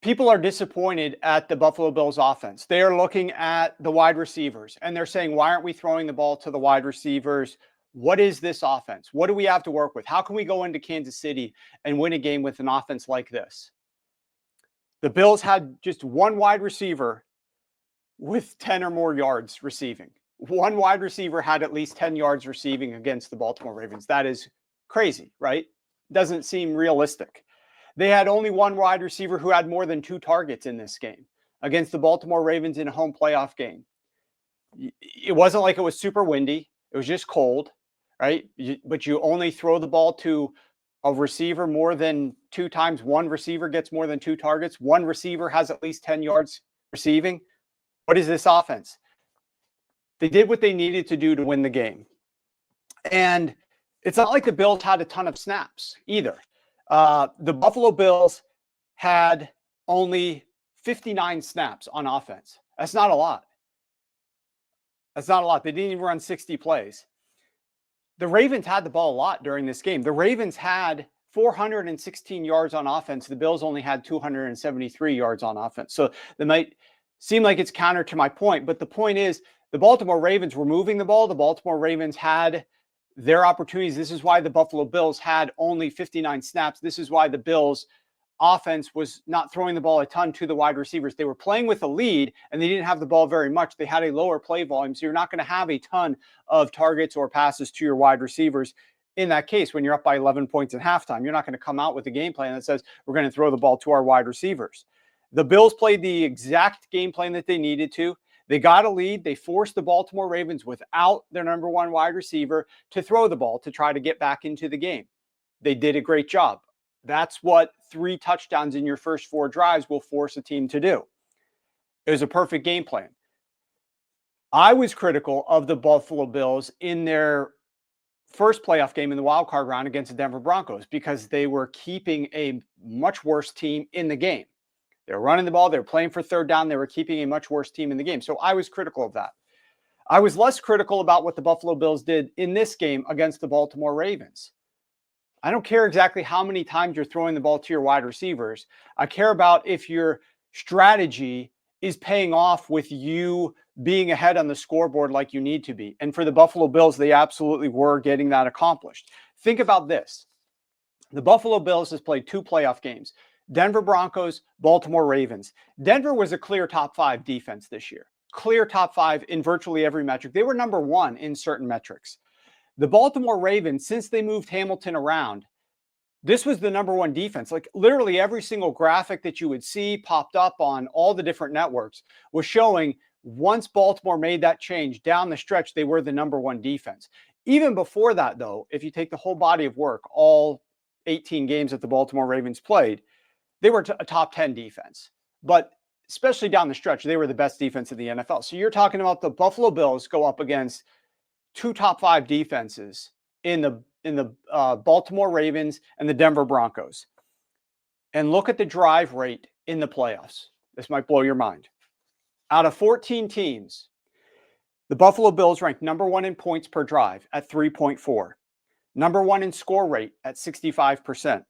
people are disappointed at the Buffalo Bills offense. They are looking at the wide receivers and they're saying, why aren't we throwing the ball to the wide receivers? What is this offense? What do we have to work with? How can we go into Kansas City and win a game with an offense like this? The Bills had just one wide receiver with 10 or more yards receiving. One wide receiver had at least 10 yards receiving against the Baltimore Ravens. That is crazy, right? Doesn't seem realistic. They had only one wide receiver who had more than 2 targets in this game against the Baltimore Ravens in a home playoff game. It wasn't like it was super windy. It was just cold, right? But you only throw the ball to a receiver more than 2 times. One receiver gets more than 2 targets. One receiver has at least 10 yards receiving. What is this offense? They did what they needed to do to win the game. And it's not like the Bills had a ton of snaps either. The Buffalo Bills had only 59 snaps on offense. That's not a lot. That's not a lot. They didn't even run 60 plays. The Ravens had the ball a lot during this game. The Ravens had 416 yards on offense. The Bills only had 273 yards on offense. So they might seem like it's counter to my point, but the point is the Baltimore Ravens were moving the ball. The Baltimore Ravens had their opportunities. This is why the Buffalo Bills had only 59 snaps. This is why the Bills offense was not throwing the ball a ton to the wide receivers. They were playing with a lead and they didn't have the ball very much. They had a lower play volume. So you're not going to have a ton of targets or passes to your wide receivers. In that case, when you're up by 11 points at halftime, you're not going to come out with a game plan that says we're going to throw the ball to our wide receivers. The Bills played the exact game plan that they needed to. They got a lead. They forced the Baltimore Ravens without their number 1 wide receiver to throw the ball to try to get back into the game. They did a great job. That's what 3 touchdowns in your first 4 drives will force a team to do. It was a perfect game plan. I was critical of the Buffalo Bills in their first playoff game in the wild card round against the Denver Broncos because they were keeping a much worse team in the game. They were running the ball. They were playing for third down. They were keeping a much worse team in the game. So I was critical of that. I was less critical about what the Buffalo Bills did in this game against the Baltimore Ravens. I don't care exactly how many times you're throwing the ball to your wide receivers. I care about if your strategy is paying off with you being ahead on the scoreboard like you need to be. And for the Buffalo Bills, they absolutely were getting that accomplished. Think about this. The Buffalo Bills has played 2 playoff games. Denver Broncos, Baltimore Ravens. Denver was a clear top 5 defense this year. Clear top 5 in virtually every metric. They were number 1 in certain metrics. The Baltimore Ravens, since they moved Hamilton around, this was the number 1 defense. Like literally every single graphic that you would see popped up on all the different networks was showing once Baltimore made that change down the stretch, they were the number 1 defense. Even before that, though, if you take the whole body of work, all 18 games that the Baltimore Ravens played, they were a top 10 defense. But especially down the stretch, they were the best defense in the NFL. So you're talking about the Buffalo Bills go up against 2 top 5 defenses in the Baltimore Ravens and the Denver Broncos. And look at the drive rate in the playoffs. This might blow your mind. Out of 14 teams, the Buffalo Bills ranked number 1 in points per drive at 3.4. Number 1 in score rate at 65%.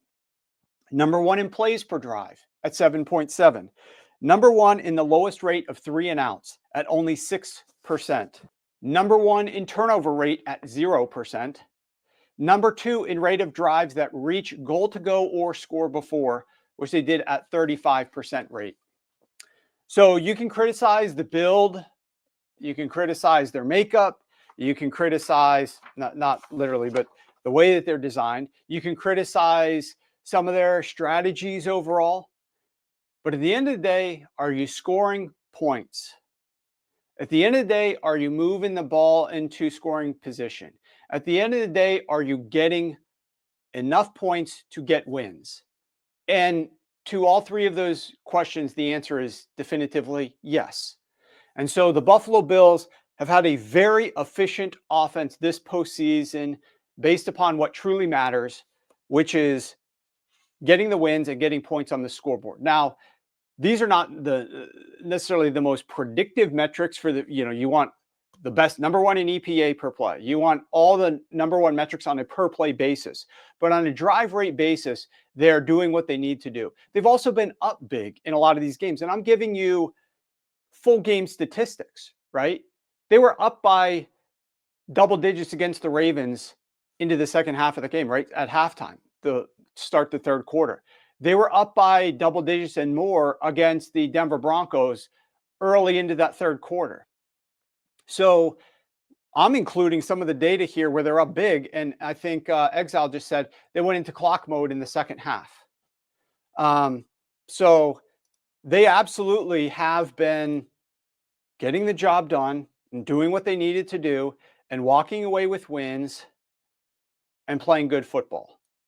Number 1 in plays per drive at 7.7. Number 1 in the lowest rate of 3 and outs at only 6%. Number 1 in turnover rate at 0%. Number 2 in rate of drives that reach goal to go or score before, which they did at 35% rate. So you can criticize the build. You can criticize their makeup. You can criticize, not literally, but the way that they're designed. You can criticize some of their strategies overall. But at the end of the day, are you scoring points? At the end of the day, are you moving the ball into scoring position? At the end of the day, are you getting enough points to get wins? And to all 3 of those questions, the answer is definitively yes. And so the Buffalo Bills have had a very efficient offense this postseason based upon what truly matters, which is getting the wins and getting points on the scoreboard. Now, these are not necessarily the most predictive metrics for you want the best, number one in EPA per play. You want all the number one metrics on a per play basis. But on a drive rate basis, they're doing what they need to do. They've also been up big in a lot of these games. And I'm giving you full game statistics, right? They were up by double digits against the Ravens into the second half of the game, right? At halftime, the start the third quarter. They were up by double digits and more against the Denver Broncos early into that third quarter. So I'm including some of the data here where they're up big. And I think Exile just said they went into clock mode in the second half. So they absolutely have been getting the job done and doing what they needed to do and walking away with wins and playing good football.